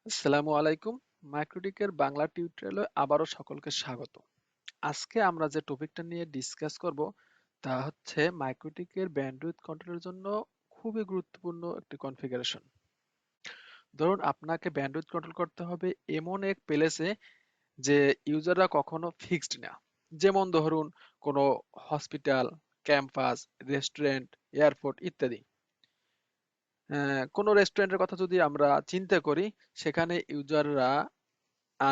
আসসালামু আলাইকুম। মাইক্রোটিকের বাংলা টিউটোরিয়ালে আবারও সকলকে স্বাগত। আজকে আমরা যে টপিকটা নিয়ে ডিসকাস করব তা হচ্ছে মাইক্রোটিকের ব্যান্ডউইথ কন্ট্রোলের জন্য খুবই গুরুত্বপূর্ণ একটি কনফিগারেশন। ধরুন আপনাকে ব্যান্ডউইথ কন্ট্রোল করতে হবে এমন এক প্লেসে যে ইউজাররা কখনো ফিক্সড না। যেমন ধরুন কোনো হসপিটাল, ক্যাম্পাস, রেস্টুরেন্ট, এয়ারপোর্ট ইত্যাদি। কোনো রেস্টুরেন্টের কথা যদি আমরা চিন্তা করি, সেখানে ইউজাররা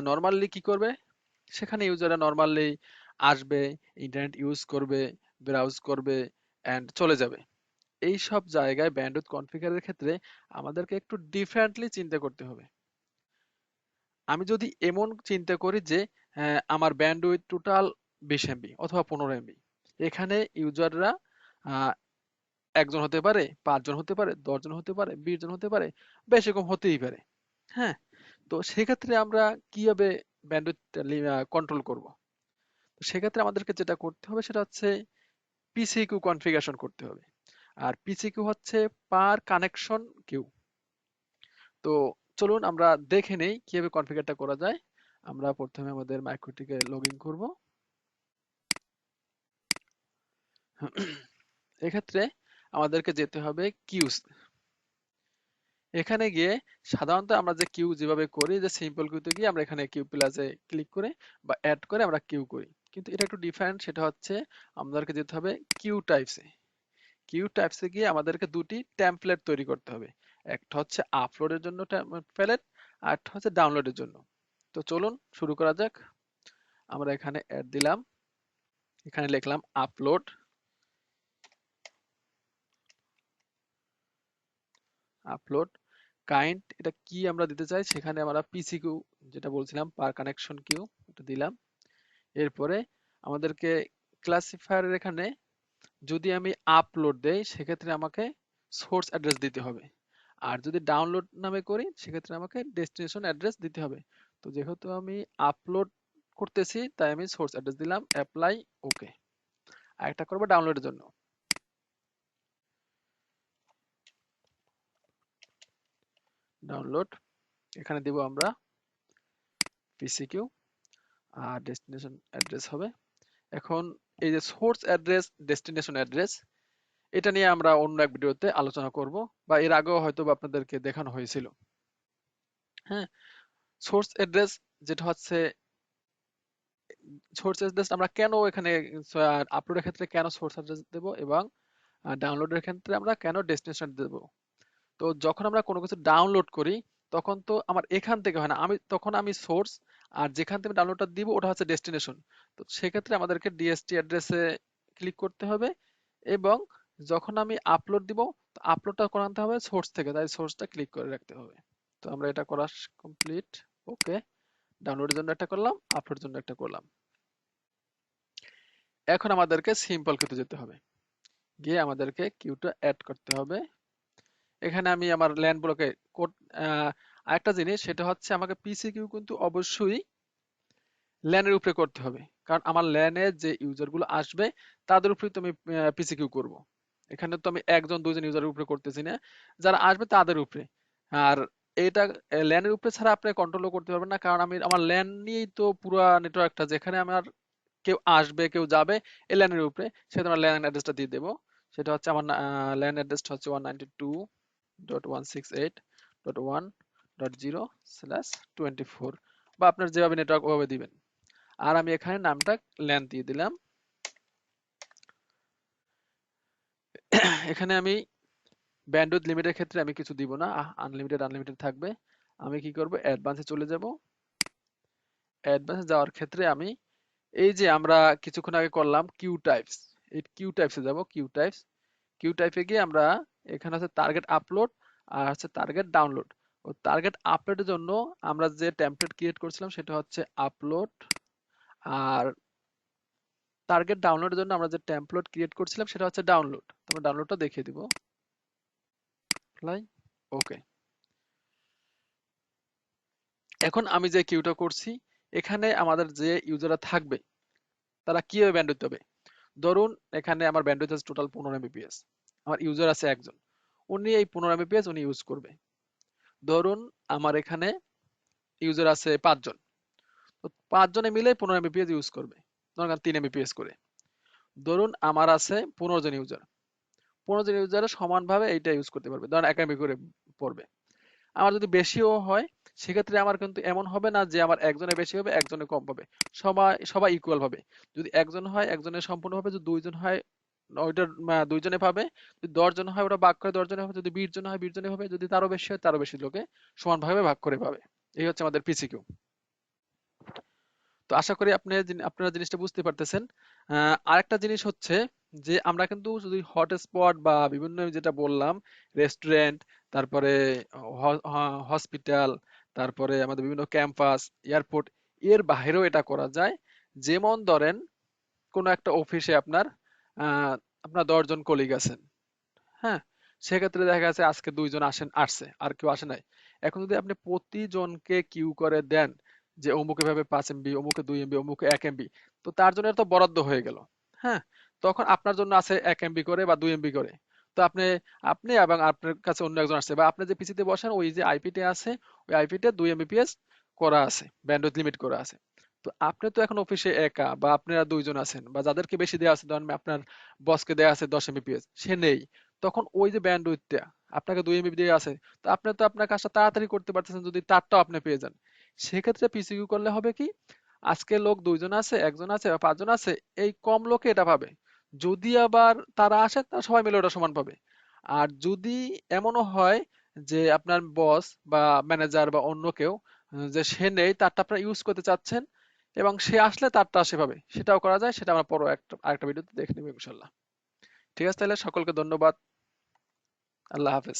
নর্মালি কি করবে? সেখানে ইউজাররা নর্মালি আসবে, ইন্টারনেট ইউজ করবে, ব্রাউজ করবে অ্যান্ড চলে যাবে। এই সব জায়গায় ব্যান্ডউইথ কনফিগারের ক্ষেত্রে আমাদেরকে একটু ডিফারেন্টলি চিন্তা করতে হবে। আমি যদি এমন চিন্তা করি যে আমার ব্যান্ডউইথ টোটাল 20 এমবি অথবা 15 এমবি, এখানে ইউজাররা একজন হতে পারে, 5 জন হতে পারে, 10 জন হতে পারে, 20 জন হতে পারে, বেশি কম হতেই পারে। হ্যাঁ, তো সেক্ষেত্রে আমরা কিভাবে ব্যান্ডউইথ কন্ট্রোল করব? তো সেক্ষেত্রে আমাদেরকে যেটা করতে হবে সেটা হচ্ছে পিসিকিউ কনফিগারেশন করতে হবে। আর পিসিকিউ হচ্ছে পার কানেকশন কিউ। তো চলুন আমরা দেখে নেই কিভাবে কনফিগারটা করা যায়। আমরা প্রথমে আমাদের মাইক্রোটিকে লগ ইন করবো। এক্ষেত্রে আমাদেরকে যেতে হবে কিউস। এখানে গিয়ে সাধারণত আমরা যে কিউ যেভাবে করি, যে সিম্পল কিউতে গিয়ে আমরা এখানে কিউ প্লাসে ক্লিক করে বা অ্যাড করে আমরা কিউ করি, কিন্তু এটা একটু ডিফারেন্ট। সেটা হচ্ছে আমাদেরকে যেতে হবে কিউ টাইপসে। কিউ টাইপসে গিয়ে আমাদেরকে দুটি টেমপ্লেট তৈরি করতে হবে। একটা হচ্ছে আপলোডের জন্য টেমপ্লেট, আর একটা হচ্ছে ডাউনলোডের জন্য। তো চলুন শুরু করা যাক। আমরা এখানে অ্যাড দিলাম, এখানে লিখলাম আপলোড। আপলোড কাইন্ড এটা কি আমরা দিতে চাই, সেখানে আমরা পিসি কিউ যেটা বলছিলাম পার কানেকশন কিউ এটা দিলাম। এরপরে আমাদেরকে ক্লাসিফায়ারের এখানে যদি আমি আপলোড দেই সেক্ষেত্রে আমাকে সোর্স অ্যাড্রেস দিতে হবে, আর যদি ডাউনলোড নামে করি সেক্ষেত্রে আমাকে ডেস্টিনেশন অ্যাড্রেস দিতে হবে। তো যেহেতু আমি আপলোড করতেছি তাই আমি সোর্স অ্যাড্রেস দিলাম, অ্যাপ্লাই, ওকে। আরেকটা করবো ডাউনলোডের জন্য। ডাউনলোড এখানে দিব আমরা পিসিকিউ, আর ডেস্টিনেশন অ্যাড্রেস হবে। এখন এই যে সোর্স অ্যাড্রেস, ডেস্টিনেশন অ্যাড্রেস, এটা নিয়ে আমরা অন্য এক ভিডিওতে আলোচনা করব, বা এর আগেও হয়তো বা আপনাদেরকে দেখানো হয়েছিল। হ্যাঁ, সোর্স অ্যাড্রেস যেটা হচ্ছে সোর্স অ্যাড্রেস আমরা কেন এখানে আপলোডের ক্ষেত্রে কেন সোর্স অ্যাড্রেস দেব, এবং ডাউনলোডের ক্ষেত্রে আমরা কেন ডেস্টিনেশন দেব। তো যখন আমরা কোনো কিছু ডাউনলোড করি তখন তো আমার এখান থেকে হয় না, তখন আমি সোর্স, আর যেখান থেকে ডাউনলোডটা দিব ওটা হচ্ছে ডেস্টিনেশন। তো সেক্ষেত্রে আমাদেরকে ডিএসটি অ্যাড্রেসে ক্লিক করতে হবে, এবং যখন আমি আপলোড দিব আপলোডটা করাতে হবে সোর্স থেকে, তাই সোর্সটা ক্লিক করে রাখতে হবে। তো আমরা এটা করা কমপ্লিট, ওকে। ডাউনলোডের জন্য একটা করলাম, আপলোডের জন্য একটা করলাম। এখন আমাদেরকে সিম্পল কিউতে যেতে হবে, গিয়ে আমাদেরকে কিউটা অ্যাড করতে হবে। এখানে আমি আমার ল্যান ব্লকে কোড, আরেকটা জিনিস সেটা হচ্ছে আমাকে পিসি কিউ কিন্তু অবশ্যই ল্যানের উপরে করতে হবে, কারণ আমার ল্যানে যে ইউজার গুলো আসবে তাদের উপরে তো আমি পিসি কিউ করবো। এখানে তো আমি একজন দুজন ইউজারের উপরে করতেছি না, যারা আসবে তাদের উপরে। আর এটা ল্যানের উপরে ছাড়া আপনি কন্ট্রোলও করতে পারবেন না, কারণ আমি আমার ল্যান নিয়েই তো পুরো নেটওয়ার্কটা, যেখানে আমার কেউ আসবে কেউ যাবে এই ল্যানের উপরে, সেটা আমার ল্যান অ্যাড্রেসটা দিয়ে দেবো। সেটা হচ্ছে আমার ল্যান অ্যাড্রেসটা হচ্ছে 192.168.1.0/24, বা আপনার যেভাবে নেটওয়ার্ক ওভাবে দিবেন। আর আমি এখানে নামটা ল্যান দিয়ে দিলাম। এখানে আমি ব্যান্ডউইথ লিমিটের ক্ষেত্রে আমি কিছু দিব না, আনলিমিটেড থাকবে। আমি কি করব, অ্যাডভান্সে চলে যাব। অ্যাডভান্সে যাওয়ার ক্ষেত্রে আমি এই যে আমরা কিছুক্ষণ আগে করলাম কিউ টাইপস, এই কিউ টাইপসে যাব। কিউ টাইপে গিয়ে আমরা এখানে আছে টার্গেট আপলোড আর হচ্ছে টার্গেট ডাউনলোড। ও টার্গেট আপলোডের জন্য আমরা যে টেমপ্লেট ক্রিয়েট করছিলাম সেটা হচ্ছে আপলোড, আর টার্গেট ডাউনলোডের জন্য আমরা যে টেমপ্লেট ক্রিয়েট করছিলাম সেটা হচ্ছে ডাউনলোড। তোমরা ডাউনলোডটা দেখিয়ে দিব, ওকে। এখন আমি যে কিউটা করছি এখানে আমাদের যে ইউজাররা থাকবে তারা কিভাবে ব্যান্ডউইথ পাবে। ধরুন এখানে আমার ব্যান্ডউইথ আছে টোটাল 15 এমবিপিএস, আমার ইউজার আছে একজন, উনি এই 15 এমবিপিএস উনি ইউজ করবে। ধরুন আমার এখানে ইউজার আছে 5 জন, তো 5 জনে মিলে 15 Mbps ইউজ করবে, ধরেন 3 Mbps করে। ধরুন আমার আছে 15 জন ইউজার, 15 জন ইউজার সমানভাবে এইটা ইউজ করতে পারবে, ধরেন 1 MB করে পড়বে। আমার যদি বেশিও হয়, সেক্ষেত্রে আমার কিন্তু এমন হবে না যে আমার একজনে বেশি হবে একজনে কম পাবে, সবাই সবাই ইকুয়াল হবে। যদি একজন হয় একজনের সম্পূর্ণ হবে, যদি 2 জন হয় ওইটার 2 জনে পাবে, যদি 10 জন হয় ওটা ভাগ করে 10 জনে হবে, যদি 20 জন হয় 20 জনে হবে, যদি তারও বেশি হয় তারও বেশি লোকে সমানভাবে ভাগ করে পাবে। এই হচ্ছে আমাদের পিসিকিউ। তো আশা করি আপনারা জিনিসটা বুঝতে পারতেছেন। আরেকটা জিনিস হচ্ছে যে আমরা কিন্তু যদি হটস্পট বা বিভিন্ন যেটা বললাম, রেস্টুরেন্ট, তারপরে হসপিটাল, তারপরে আমাদের বিভিন্ন ক্যাম্পাস, এয়ারপোর্ট, এর বাইরেও এটা করা যায়। যেমন ধরেন কোনো একটা অফিসে আপনার 10 জন কলিগ আছেন, হ্যাঁ, সেক্ষেত্রে দেখা যাচ্ছে আজকে 2 জন আসছে আর কেউ আসে নাই। এখন যদি আপনি প্রতিজনকে কিউ করে দেন যে অমুক এভাবে 5 MB, অমুকে 2 MB, অমুকে 1 MB, তো তার জন্য তো বরাদ্দ হয়ে গেল। হ্যাঁ, তখন আপনার জন্য আছে 1 MB করে বা 2 MB করে। তো আপনি আপনি এবং আপনার কাছে অন্য একজন আসছে, বা আপনি যে পিসিতে বসেন ওই যে আইপিতে আছে, ওই আইপিতে 2 Mbps করা আছে, ব্যান্ডউইথ লিমিট করা আছে। তো আপনি তো এখন অফিসে একা, বা আপনারা 2 জন আছেন, বা যাদেরকে বেশি দেওয়া আছে, ধরেন আপনার বসকে দেওয়া আছে 10 Mbps, সে নেই, তখন ওই যে ব্যান্ডউইথটা আপনাকে 2 MB দিয়ে আছে, তো আপনি তো আপনার কাজটা তাড়াতাড়ি করতে পারতেছেন যদি তারটাও আপনি পেয়ে যান। সেক্ষেত্রে পিসিকিউ করলে হবে কি, আজকে লোক 2 জন আছে, একজন আছে বা 5 জন আছে, এই কম লোকে এটা পাবে। যদি আবার তারা আসে, তারা সবাই মিলে ওটা সমান পাবে। আর যদি এমনও হয় যে আপনার বস বা ম্যানেজার বা অন্য কেউ যে সে নেই, তারটা আপনারা ইউজ করতে চাচ্ছেন এবং সে আসলে তারটা সে পাবে, সেটাও করা যায়। সেটা আমরা পরে আরেকটা ভিডিওতে দেখে নেবো ইনশাল্লাহ। ঠিক আছে, তাহলে সকলকে ধন্যবাদ। আল্লাহ হাফেজ।